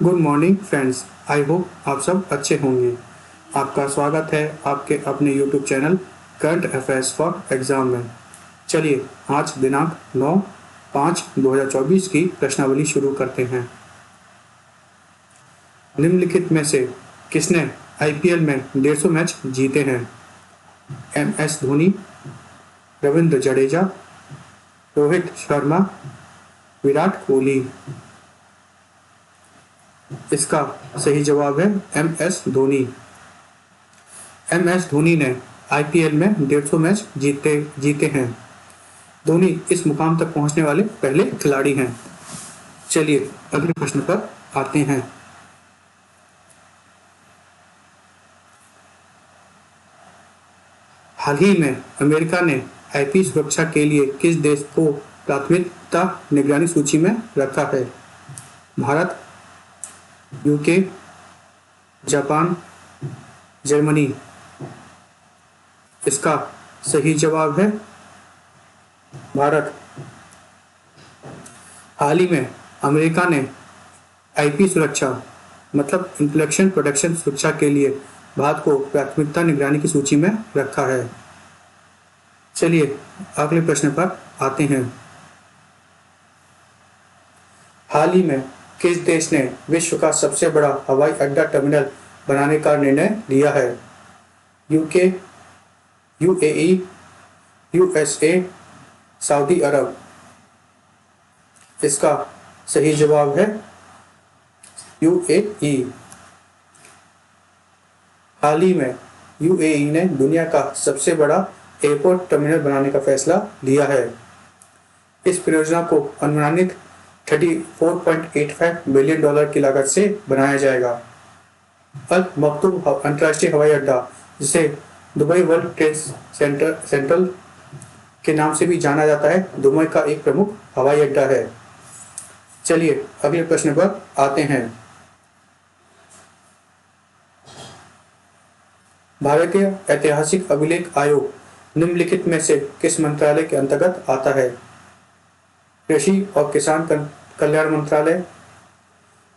Good morning friends. I hope आप सब अच्छे होंगे। आपका स्वागत है आपके अपने YouTube channel current affairs for exam में। चलिए आज दिनांक 9/5/2024 की प्रश्नावली शुरू करते हैं। निम्नलिखित में से किसने आईपीएल में 150 मैच जीते हैं? एमएस धोनी, रविंद्र जडेजा, रोहित शर्मा, विराट कोहली। इसका सही जवाब है एमएस धोनी। एमएस धोनी ने आईपीएल में 150 मैच जीते हैं। धोनी इस मुकाम तक पहुंचने वाले पहले खिलाड़ी हैं। चलिए अगले प्रश्न पर आते हैं। हाल ही में अमेरिका ने आईपी सुरक्षा के लिए किस देश को प्राथमिकता निगरानी सूची में रखा है? Bharat, UK, Japan, Germany. इसका सही जवाब है भारत। हाल ही में अमेरिका ने आईपी सुरक्षा मतलब इंटेलेक्चुअल प्रोटेक्शन सुरक्षा के लिए भारत को प्राथमिकता निगरानी की सूची में रखा है। चलिए अगले प्रश्न पर आते हैं। हाल ही में किस देश ने विश्व का सबसे बड़ा हवाई अड्डा टर्मिनल बनाने का निर्णय लिया है? यूके, यूएई, यूएसए, सऊदी अरब। इसका सही जवाब है यूएई। हाल ही में यूएई ने दुनिया का सबसे बड़ा एयरपोर्ट टर्मिनल बनाने का फैसला लिया है। इस परियोजना को अनुमानित $34.85 बिलियन की लागत से बनाया जाएगा। अल मक्तूम अंतर्राष्ट्रीय हवाई अड्डा, जिसे दुबई वर्ल्ड ट्रेड सेंट्रल के नाम से भी जाना जाता है, दुबई का एक प्रमुख हवाई अड्डा है। चलिए अगले प्रश्न पर आते हैं। भारतीय ऐतिहासिक अभिलेख आयोग निम्नलिखित में से किस मंत्रालय के अंतर्गत आता है? कृषि और किसान कल्याण मंत्रालय,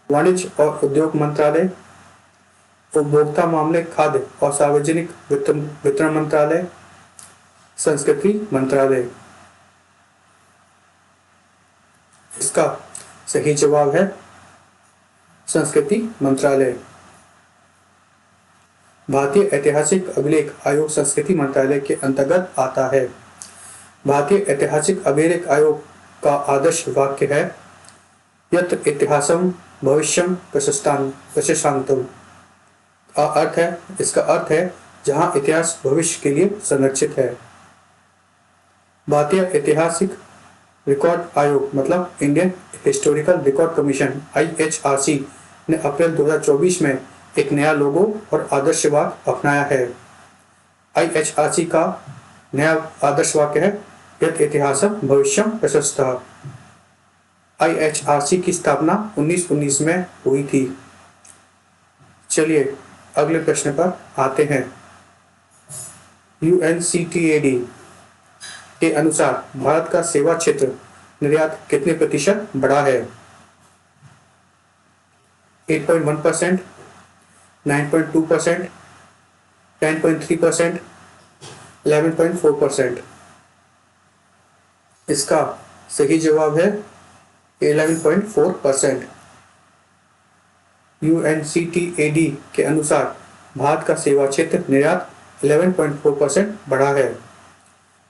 वाणिज्य और उद्योग मंत्रालय, उपभोक्ता मामले, खाद्य और सार्वजनिक वितरण मंत्रालय, संस्कृति मंत्रालय। इसका सही जवाब है संस्कृति मंत्रालय। भारतीय ऐतिहासिक अभिलेख आयोग संस्कृति मंत्रालय के अंतर्गत आता है। भारतीय ऐतिहासिक अभिलेख आयोग का आदर्श वाक्य है यत्र इतिहासम भविष्यम प्रशस्तांतम। इसका अर्थ है जहां इतिहास भविष्य के लिए संरक्षित है। भारतीय ऐतिहासिक रिकॉर्ड आयोग मतलब Indian historical record commission IHRC ने अप्रैल 2024 में एक नया लोगो और आदर्श वाक्य अपनाया है। IHRC का नया आदर्श वाक्य है यत् इतिहासम भविष्यम प्रशस्तः। IHRC की स्थापना 1919 में हुई थी। चलिए अगले प्रश्न पर आते हैं। UNCTAD के अनुसार भारत का सेवा क्षेत्र निर्यात कितने प्रतिशत बढ़ा है? 8.1%, 9.2%, 10.3%, 11.4%। इसका सही जवाब है 11.4%। UNCTAD के अनुसार भारत का सेवा क्षेत्र निर्यात 11.4% बढ़ा है।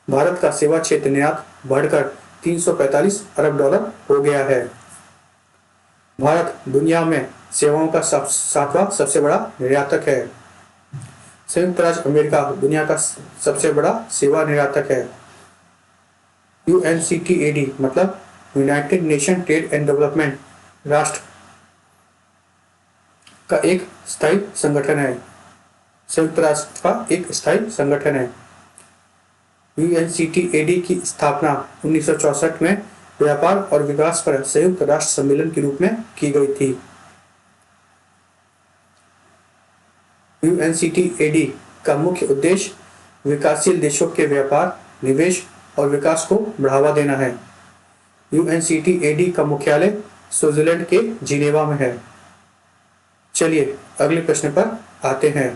भारत का सेवा क्षेत्र निर्यात बढ़कर $345 अरब हो गया है। भारत दुनिया में सेवाओं का सातवां सबसे बड़ा निर्यातक है। संयुक्त राज्य अमेरिका दुनिया का सबसे बड़ा सेवा निर्यातक है। UNCTAD मतलब United nation trade and development राष्ट्र का एक स्थायी संगठन है। संयुक्त राष्ट्र का एक स्थायी संगठन है। UNCTAD की स्थापना 1964 में व्यापार और विकास पर संयुक्त राष्ट्र सम्मेलन के रूप में की गई थी। UNCTAD का मुख्य उद्देश्य विकासशील देशों के व्यापार, निवेश और विकास को बढ़ावा देना है। UNCTAD का मुख्यालय स्विट्जरलैंड के जिनेवा में है। चलिए अगले प्रश्न पर आते हैं।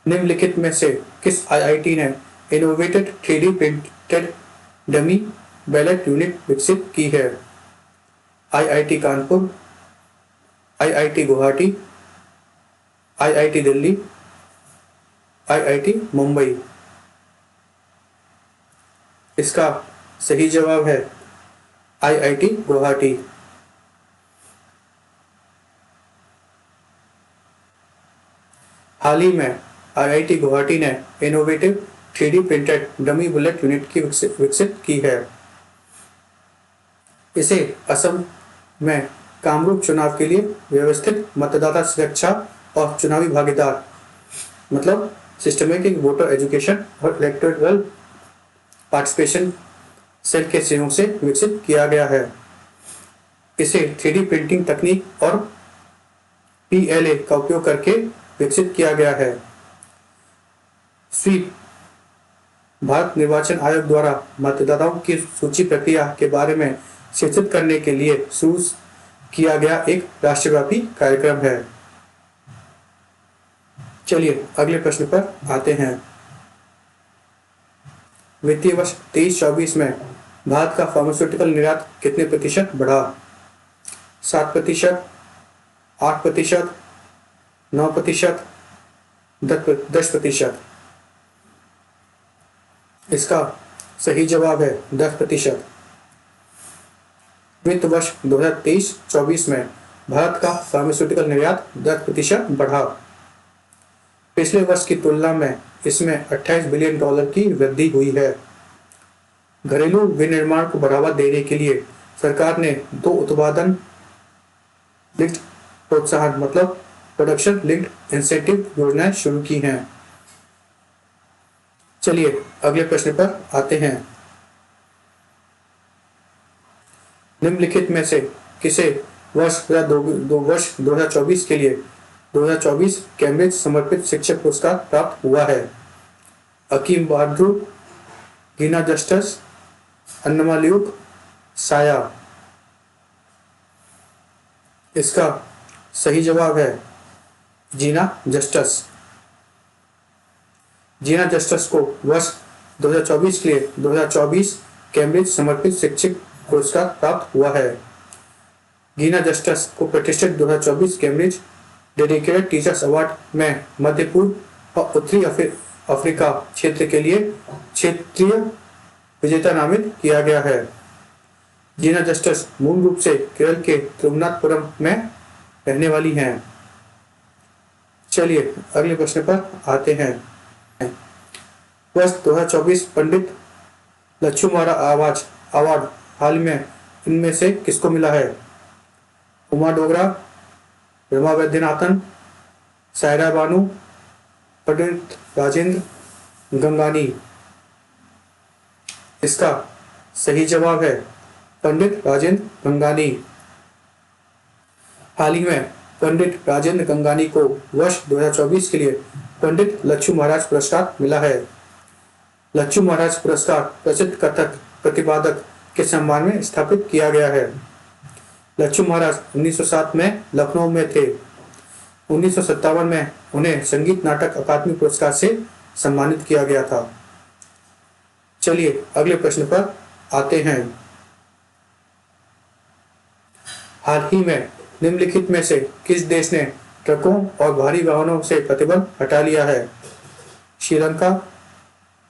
निम्नलिखित में से किस आईआईटी ने innovated 3D printed dummy ballot unit विकसित की है? IIT Kanpur, IIT Guwahati, IIT Delhi, IIT Mumbai. इसका सही जवाब है आईआईटी गुवाहाटी। हाल ही में आईआईटी गुवाहाटी ने innovative 3D printed dummy bullet unit की विकसित की है। इसे असम में कामरूप चुनाव के लिए व्यवस्थित मतदाता सुरक्षा और चुनावी भागीदार मतलब सिस्टमेटिक वोटर एजुकेशन और इलेक्टोरल पार्टिसिपेशन सेल के सहयोग से विकसित किया गया है। इसे 3D प्रिंटिंग तकनीक और PLA का उपयोग करके विकसित किया गया है। स्वीप भारत निर्वाचन आयोग द्वारा मतदाताओं की सूची प्रक्रिया के बारे में शिक्षित करने के लिए शुरू किया गया एक राष्ट्रव्यापी कार्यक्रम है। चलिए अगले प्रश्न पर आते हैं। वित्तीय वर्ष 23-24 में भारत का फार्मास्यूटिकल निर्यात कितने प्रतिशत बढ़ा? 7%, 8%, 9%, 10%। इसका सही जवाब है 10%। वित्त वर्ष 2023-24 में भारत का फार्मास्यूटिकल निर्यात 10% बढ़ा। पिछले वर्ष की तुलना में इसमें $28 बिलियन की वृद्धि हुई है। घरेलू विनिर्माण को बढ़ावा देने के लिए सरकार ने 2 उत्पादन लिंक्ड प्रोत्साहन मतलब प्रोडक्शन लिंक्ड इंसेंटिव योजनाएं शुरू की हैं। चलिए अगले प्रश्न पर आते हैं। निम्नलिखित में से किसे वर्ष 2024 के लिए 2024 कैम्ब्रिज समर्पित शिक्षक पुरस्कार प्राप्त हुआ है? अकीम बहादुर, गीना जस्टिस, अन्नमा ल्यूक, साया। इसका सही जवाब है जीना जस्टिस। जीना जस्टिस को वर्ष 2024 के लिए 2024 कैम्ब्रिज समर्पित शिक्षक पुरस्कार प्राप्त हुआ है। गीना जस्टिस को प्रतिष्ठित 2024 कैम्ब्रिज डेडिकेटेड टीचर्स अवार्ड में मध्य पूर्व और उत्तरी अफ्रीका क्षेत्र के लिए क्षेत्रीय विजेता नामित किया गया है। जीना जस्टिस मूल रूप से केरल के तिरुवनंतपुरम में रहने वाली हैं। चलिए अगले प्रश्न पर आते हैं। वर्ष 2024 पंडित लक्ष्मीमारा अवार्ड हाल में इनमें से किसको मिला है? उमा डोगरा, रमा वैद्यनाथन, सायरा बानू, पंडित राजेंद्र गंगानी। इसका सही जवाब है पंडित राजेंद्र गंगानी। हाल ही में पंडित राजेंद्र गंगानी को वर्ष 2024 के लिए पंडित लक्ष्मी महाराज पुरस्कार मिला है। लक्ष्मी महाराज पुरस्कार प्रसिद्ध कथक प्रतिपादक के सम्मान में स्थापित किया गया है। लक्ष्मी महाराज 1907 में लखनऊ में थे। 1957 में उन्हें संगीत नाटक अकादमी पुरस्कार से सम्मानित किया गया था। चलिए अगले प्रश्न पर आते हैं। हाल ही में निम्नलिखित में से किस देश ने ट्रकों और भारी वाहनों से प्रतिबंध हटा लिया है? श्रीलंका,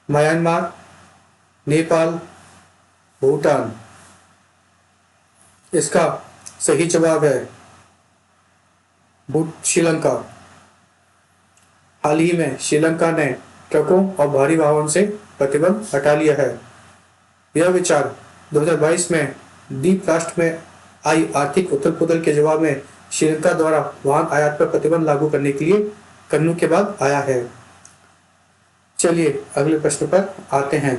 म्यांमार, नेपाल, भूटान। इसका सही जवाब है श्रीलंका। हाल ही में श्रीलंका ने ट्रकों और भारी वाहनों से प्रतिबंध हटा लिया है। यह विचार 2022 में द्वीप राष्ट्र में आई आर्थिक उथल पुथल के जवाब में श्रीलंका द्वारा वाहन आयात पर प्रतिबंध लागू करने के लिए करने के बाद आया है। चलिए अगले प्रश्न पर आते हैं।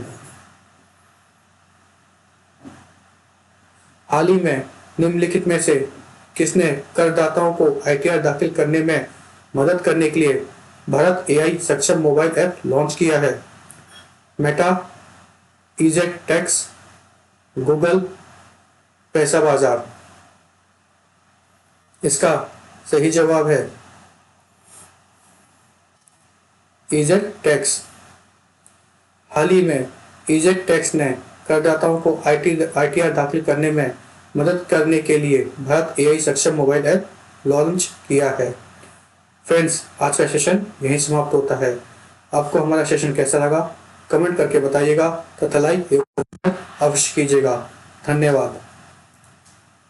हाल ही में निम्नलिखित में से किसने करदाताओं को ITR दाखिल करने में मदद करने के लिए भारत AI सक्षम मोबाइल ऐप लॉन्च किया है? मेटा, इजेट टैक्स, गूगल, पैसा बाजार। इसका सही जवाब है इजेड टैक्स। हाल ही में इजेड टैक्स ने करदाताओं को आईटीआर दाखिल करने में मदद करने के लिए भारत एआई सक्षम मोबाइल ऐप लॉन्च किया है। फ्रेंड्स, आज का सेशन यहीं समाप्त होता है। आपको हमारा सेशन कैसा लगा कमेंट करके बताइएगा तथा लाइक अवश्य कीजिएगा। धन्यवाद।